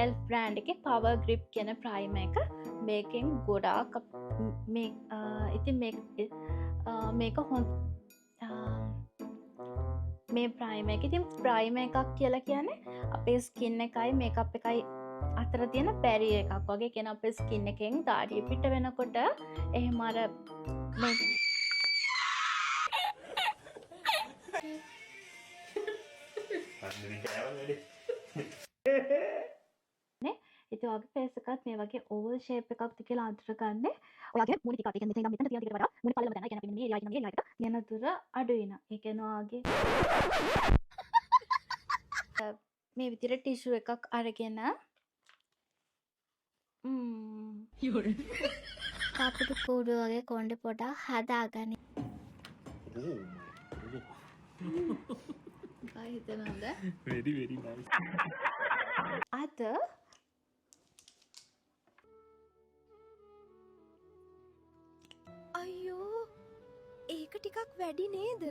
ELF brand එකේ Power Grip කියන primer එක. මේකෙන් ගොඩාක් මේ ඉතින් මේක මේ ප්‍රයිමර් එක ඉතින් ප්‍රයිමර් එකක් කියලා කියන්නේ අපේ ස්කින් එකයි මේකප් එකයි අතර තියෙන බැරියර් එකක් වගේ. කියන අපේ ස්කින් එකෙන් දාඩිය පිට වෙනකොට එහෙම අර මේ ඉතින් ඔයාගේ ෆේස් එකත් මේ වගේ ඕවල් ෂේප් එකක්ද කියලා අඳුරගන්න. ඔයාගේ මූණ ටික අත කියන්නේ මෙතන තියෙන ටිකට වඩා මූණ පළලම දැනයි. කියන්නේ මේ එරියා එක තියෙන දුර අඩු වෙනවා. ඒ කියන්නේ ඔයාගේ මේ විදිහට ටිෂු එකක් අරගෙන අපිට කූඩු වගේ කොණ්ඩේ පොඩක් හදාගන්න. හිතනවද? very nice. අද අයියෝ ඒක ටිකක් වැඩි නේද?